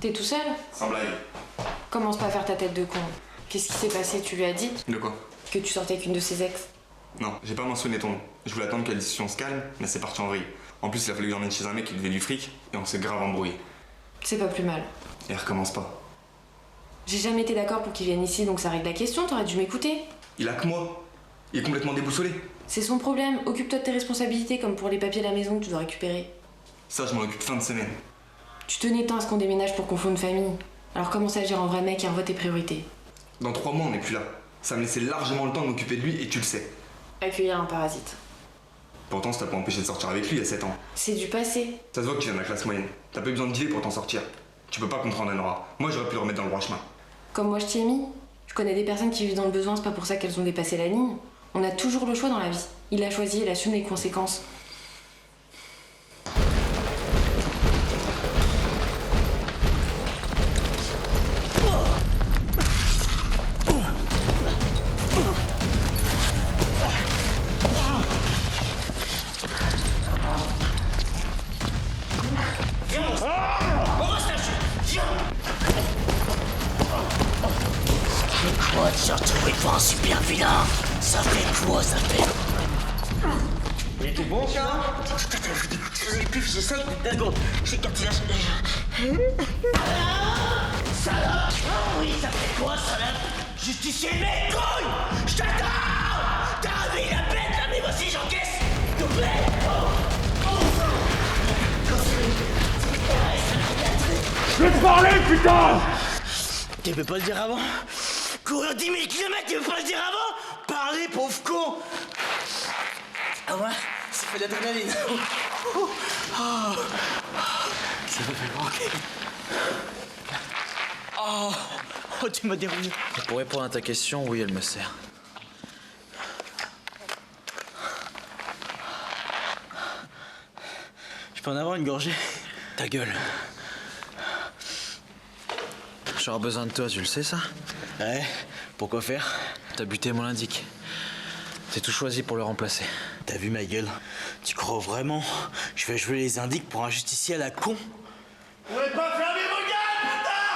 T'es tout seul? Sans blague. Commence pas à faire ta tête de con. Qu'est-ce qui s'est passé? Tu lui as dit? De quoi? Que tu sortais avec une de ses ex? Non, j'ai pas mentionné ton nom. Je voulais attendre que la discussion se calme, mais c'est parti en vrille. En plus, il a fallu que j'emmène chez un mec qui devait du fric, et on s'est grave embrouillé. C'est pas plus mal. Et recommence pas. J'ai jamais été d'accord pour qu'il vienne ici, donc ça règle la question, t'aurais dû m'écouter. Il a que moi. Il est complètement déboussolé. C'est son problème, occupe-toi de tes responsabilités, comme pour les papiers de la maison que tu dois récupérer. Ça, je m'en occupe fin de semaine. Tu tenais tant à ce qu'on déménage pour qu'on fonde une famille. Alors commence à agir en vrai mec et revois tes priorités. Dans 3 mois, on n'est plus là. Ça me laissait largement le temps de m'occuper de lui, et tu le sais. Accueillir un parasite. Pourtant, ça t'a pas empêché de sortir avec lui il y a 7 ans. C'est du passé. Ça se voit que tu viens de la classe moyenne. T'as pas eu besoin de dealer pour t'en sortir. Tu peux pas comprendre Anora. Moi, j'aurais pu le remettre dans le droit chemin. Comme moi je t'y ai mis. Je connais des personnes qui vivent dans le besoin, c'est pas pour ça qu'elles ont dépassé la ligne. On a toujours le choix dans la vie. Il a choisi, il assume les conséquences. Quoi de se retrouver devant un super vilain? Ça fait quoi, ça fait? Il était bon, ça? Et puis, j'essaye, 2 secondes. J'ai capté la... Salope! Oh oui, ça fait quoi, salope? Justicier, mes couilles! Je t'attends! T'as réveillé la bête, là, mais voici, j'encaisse! S'il te plaît! Je vais te parler, putain! Tu peux pas le dire avant? Courir 10 000 km, tu peux pas le dire avant? Parlez, pauvre con! Ah ouais, ça fait de l'adrénaline. Ça me fait manquer. Oh, tu m'as déroulé. Pour répondre à ta question, oui, elle me sert. Je peux en avoir une gorgée? Ta gueule. J'aurai besoin de toi, tu le sais, ça? Ouais, pourquoi faire? T'as buté mon indique. T'es tout choisi pour le remplacer. T'as vu ma gueule? Tu crois vraiment je vais jouer les indiques pour un justicier à la con? Vous pouvez pas fermer vos gueules, putain!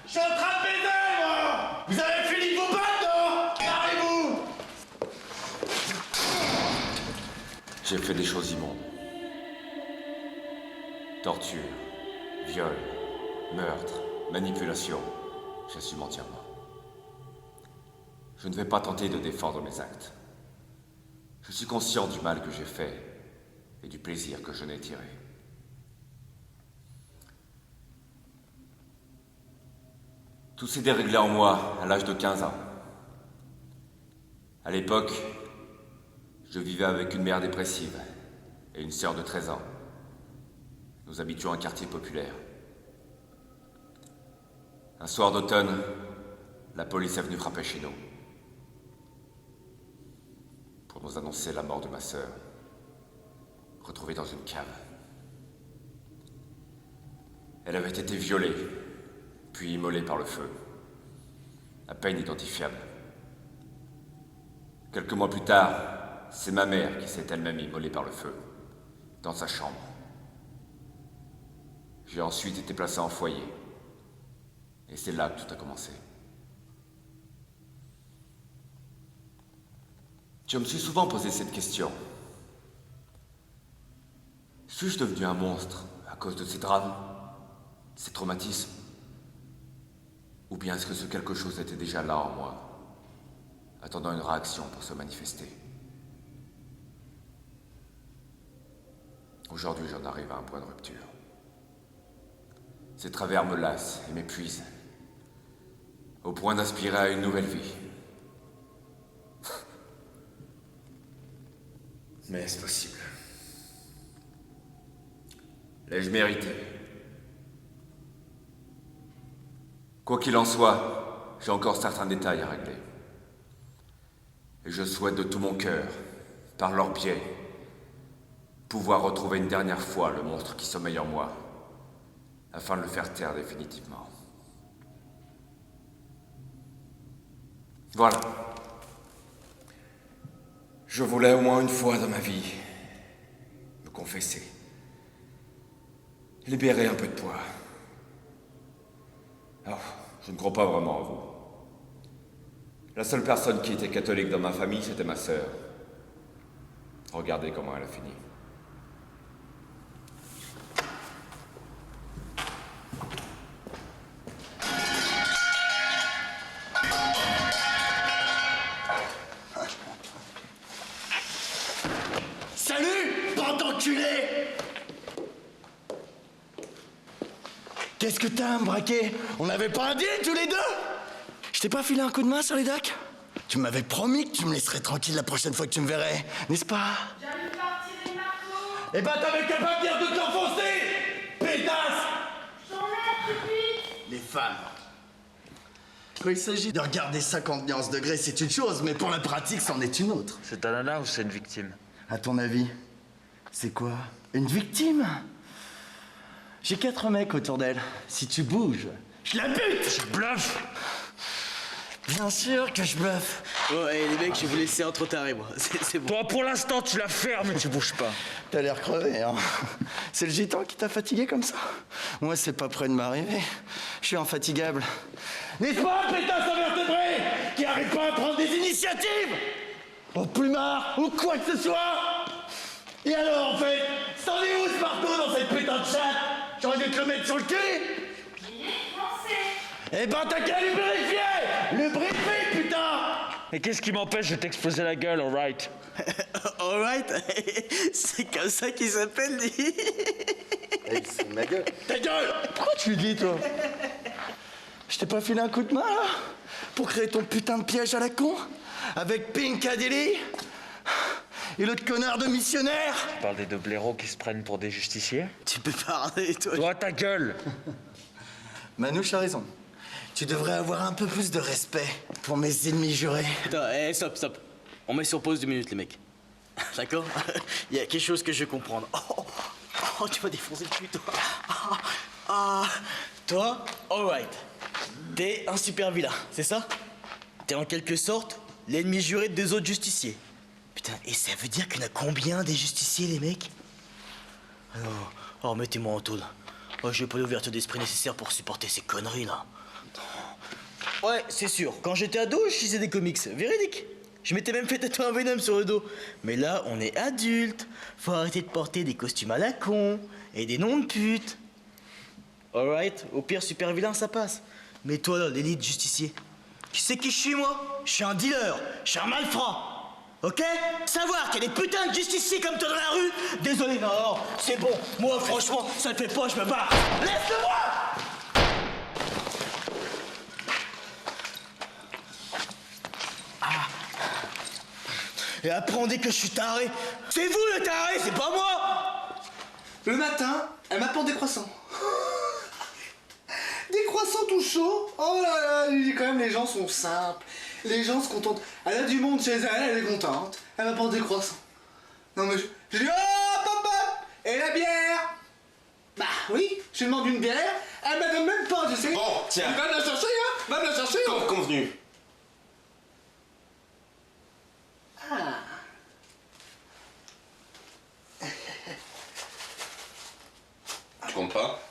Je suis en train de baiser, moi! Vous avez fini de vos pattes, non? Carrez-vous! J'ai fait des choses immondes. Torture, viol, meurtre, manipulation. J'assume entièrement. Je ne vais pas tenter de défendre mes actes. Je suis conscient du mal que j'ai fait et du plaisir que je n'ai tiré. Tout s'est déréglé en moi à l'âge de 15 ans. À l'époque, je vivais avec une mère dépressive et une sœur de 13 ans. Nous habitions un quartier populaire. Un soir d'automne, la police est venue frapper chez nous pour nous annoncer la mort de ma sœur, retrouvée dans une cave. Elle avait été violée, puis immolée par le feu, à peine identifiable. Quelques mois plus tard, c'est ma mère qui s'est elle-même immolée par le feu, dans sa chambre. J'ai ensuite été placé en foyer. Et c'est là que tout a commencé. Je me suis souvent posé cette question. Suis-je devenu un monstre à cause de ces drames, ces traumatismes? Ou bien est-ce que ce quelque chose était déjà là en moi, attendant une réaction pour se manifester? Aujourd'hui, j'en arrive à un point de rupture. Ces travers me lassent et m'épuisent, au point d'aspirer à une nouvelle vie. Mais est-ce possible? L'ai-je mérité? Quoi qu'il en soit, j'ai encore certains détails à régler. Et je souhaite de tout mon cœur, par leur biais, pouvoir retrouver une dernière fois le monstre qui sommeille en moi, afin de le faire taire définitivement. Voilà. Je voulais au moins une fois dans ma vie me confesser, libérer un peu de poids. Alors, je ne crois pas vraiment à vous. La seule personne qui était catholique dans ma famille, c'était ma sœur. Regardez comment elle a fini. Salut, bande d'enculés! Qu'est-ce que t'as à me braquer? On n'avait pas un deal tous les deux? Je t'ai pas filé un coup de main sur les docks? Tu m'avais promis que tu me laisserais tranquille la prochaine fois que tu me verrais, n'est-ce pas? J'arrive pas à retirer le marteau. Eh ben t'avais qu'à pas venir de t'enfoncer! Pétasse! J'enlève tout de suite. Les femmes. Quand il s'agit de regarder 50 nuances degrés, c'est une chose, mais pour la pratique, c'en est une autre. C'est ta nana ou c'est une victime? À ton avis, c'est quoi? Une victime? J'ai 4 mecs autour d'elle. Si tu bouges, je la bute! Je bluffe! Bien sûr que je bluffe. Oh, hey, les mecs, je vais vous laisser entre tarés, moi. C'est bon. Toi, pour l'instant, tu la fermes et tu bouges pas. T'as l'air crevé, hein? C'est le gitan qui t'a fatigué comme ça? Moi, c'est pas près de m'arriver. Je suis infatigable. N'est-ce pas, pétasse invertébré qui arrive pas à prendre des initiatives? Au plumard ou quoi que ce soit? Et alors, en fait, c'en est où ce marteau dans cette putain de chatte? J'aurais dû te le mettre sur le cul? Eh ben, t'as qu'à lubrifier! Lubrifier, putain! Et qu'est-ce qui m'empêche de t'exploser la gueule, alright? Alright. C'est comme ça qu'il s'appelle, lui. Hey, c'est ma gueule. Ta gueule! Pourquoi tu le dis, toi? Je t'ai pas filé un coup de main, là? Pour créer ton putain de piège à la con? Avec Pinkadilly? Et l'autre connard de missionnaire? Tu parles des deux blaireaux qui se prennent pour des justiciers? Tu peux parler, toi. Toi, ta gueule! Manouche a raison. Tu devrais avoir un peu plus de respect pour mes ennemis jurés. Attends, hey, stop. On met sur pause 2 minutes, les mecs. D'accord? Il y a quelque chose que je veux comprendre. Oh, tu m'as défoncé le cul, toi. Toi, alright. T'es un super vilain, c'est ça? T'es en quelque sorte l'ennemi juré de 2 autres justiciers. Putain, et ça veut dire qu'il y en a combien des justiciers, les mecs? Alors, oh, mettez-moi en taule. Oh, j'ai pas l'ouverture d'esprit nécessaire pour supporter ces conneries, là. Ouais, c'est sûr. Quand j'étais ado, je lisais des comics. Véridique. Je m'étais même fait tatouer un Venom sur le dos. Mais là, on est adulte. Faut arrêter de porter des costumes à la con et des noms de pute. Alright, au pire, super vilain, ça passe. Mais toi, là, l'élite justicier, tu sais qui je suis, moi? Je suis un dealer. Je suis un malfrat. Ok? Savoir qu'il y a des putains de justiciers comme toi dans la rue? Désolé, non, c'est bon. Moi, franchement, ça ne fait pas, je me barre. Laisse-le-moi! Et après on dit que je suis taré. C'est vous le taré, c'est pas moi! Le matin, elle m'apporte des croissants. Des croissants tout chauds. Oh là là, quand même les gens sont simples. Les gens se contentent. Elle a du monde chez elle, elle est contente. Elle m'apporte des croissants. Non mais je dis oh papa! Et la bière? Bah oui, je lui demande une bière, elle me donne même pas, tu sais. Bon, tiens. Va me la chercher, hein? Va me la chercher. Comme convenu. Ah. Tu comptes pas?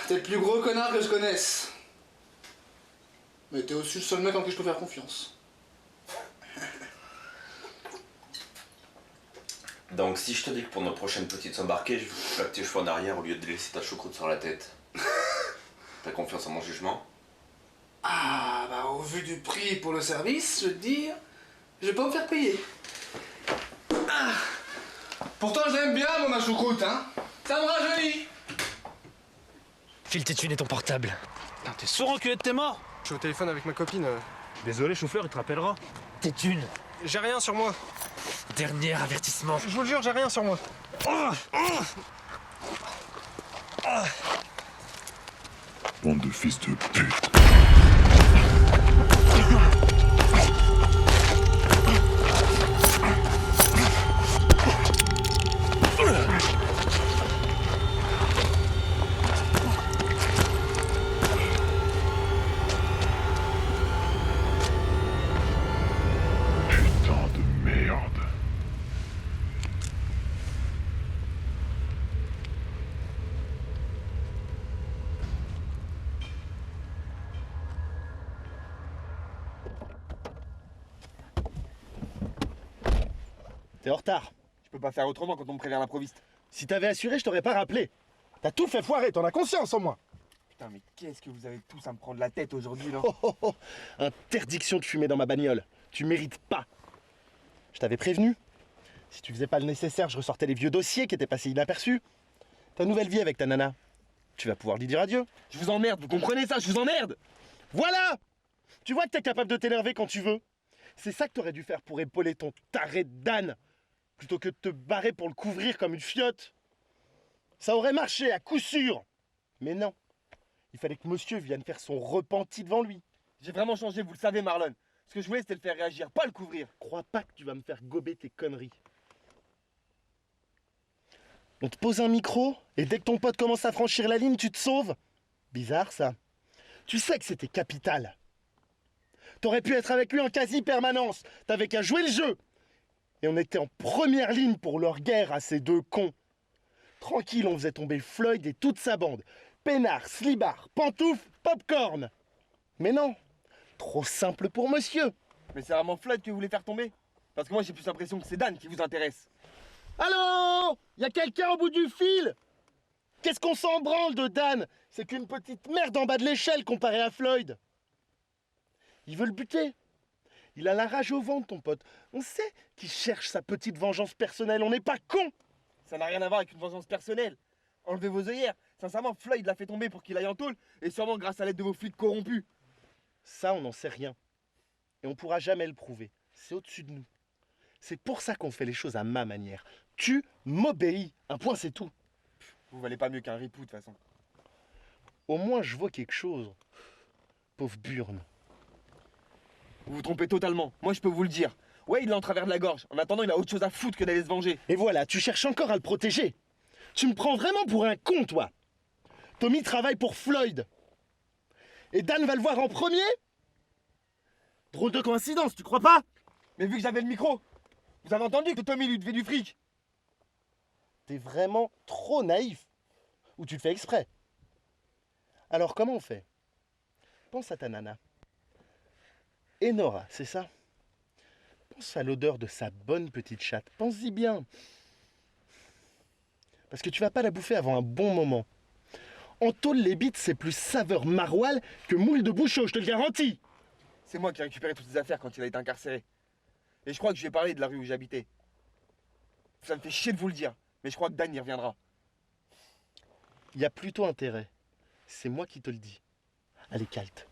T'es le plus gros connard que je connaisse. Mais t'es aussi le seul mec en qui je peux faire confiance. Donc si je te dis que pour nos prochaines petites embarquées, je plaque tes cheveux en arrière au lieu de laisser ta choucroute sur la tête. T'as confiance en mon jugement? Ah, bah au vu du prix pour le service, je veux te dire, je vais pas me faire payer. Ah. Pourtant j'aime bien moi ma choucroute, hein. Ça me rajeunit. File tes thunes et ton portable. Putain, t'es sourd enculé de tes morts! Je suis au téléphone avec ma copine. Désolé, chauffeur, il te rappellera. Tes thunes. J'ai rien sur moi. Dernier avertissement. Je vous le jure, j'ai rien sur moi. Bande de fils de pute. Putain de merde. T'es en retard. Je peux pas faire autrement quand on me prévient l'improviste. Si t'avais assuré, je t'aurais pas rappelé. T'as tout fait foirer, t'en as conscience au moins. Putain, mais qu'est-ce que vous avez tous à me prendre la tête aujourd'hui, là? Interdiction de fumer dans ma bagnole. Tu mérites pas. Je t'avais prévenu. Si tu faisais pas le nécessaire, je ressortais les vieux dossiers qui étaient passés inaperçus. Ta nouvelle vie avec ta nana, tu vas pouvoir lui dire adieu. Je vous emmerde, vous comprenez ça? Je vous emmerde! Voilà! Tu vois que t'es capable de t'énerver quand tu veux. C'est ça que t'aurais dû faire pour épauler ton taré d'âne, plutôt que de te barrer pour le couvrir comme une fiotte. Ça aurait marché, à coup sûr. Mais non. Il fallait que monsieur vienne faire son repenti devant lui. J'ai vraiment changé, vous le savez, Marlon. Ce que je voulais, c'était le faire réagir, pas le couvrir. Crois pas que tu vas me faire gober tes conneries. On te pose un micro, et dès que ton pote commence à franchir la ligne, tu te sauves. Bizarre, ça. Tu sais que c'était capital. T'aurais pu être avec lui en quasi-permanence. T'avais qu'à jouer le jeu. Et on était en première ligne pour leur guerre à ces deux cons. Tranquille, on faisait tomber Floyd et toute sa bande. Peinard, slibard, pantoufle, popcorn. Mais non, trop simple pour monsieur. Mais c'est vraiment Floyd que vous voulez faire tomber? Parce que moi, j'ai plus l'impression que c'est Dan qui vous intéresse. Allô? Y a quelqu'un au bout du fil? Qu'est-ce qu'on s'en branle de Dan? C'est qu'une petite merde en bas de l'échelle comparé à Floyd. Il veut le buter. Il a la rage au ventre, ton pote. On sait qu'il cherche sa petite vengeance personnelle. On n'est pas cons. Ça n'a rien à voir avec une vengeance personnelle. Enlevez vos œillères. Sincèrement, Floyd l'a fait tomber pour qu'il aille en tôle, et sûrement grâce à l'aide de vos flics corrompus. Ça, on n'en sait rien. Et on pourra jamais le prouver. C'est au-dessus de nous. C'est pour ça qu'on fait les choses à ma manière. Tu m'obéis. Un point, c'est tout. Vous valez pas mieux qu'un ripou, de toute façon. Au moins, je vois quelque chose. Pauvre burne. Vous vous trompez totalement. Moi, je peux vous le dire. Ouais, il est en travers de la gorge. En attendant, il a autre chose à foutre que d'aller se venger. Et voilà, tu cherches encore à le protéger. Tu me prends vraiment pour un con, toi. Tommy travaille pour Floyd. Et Dan va le voir en premier? Drôle de coïncidence, tu crois pas? Mais vu que j'avais le micro, vous avez entendu que Tommy lui devait du fric? T'es vraiment trop naïf. Ou tu le fais exprès. Alors comment on fait? Pense à ta nana. Enora, c'est ça? Pense à l'odeur de sa bonne petite chatte. Pense-y bien. Parce que tu vas pas la bouffer avant un bon moment. En tôle, les bites, c'est plus saveur maroilles que moule de bouchot, je te le garantis. C'est moi qui ai récupéré toutes ses affaires quand il a été incarcéré. Et je crois que je vais parler de la rue où j'habitais. Ça me fait chier de vous le dire, mais je crois que Dan y reviendra. Il y a plutôt intérêt. C'est moi qui te le dis. Allez, calte.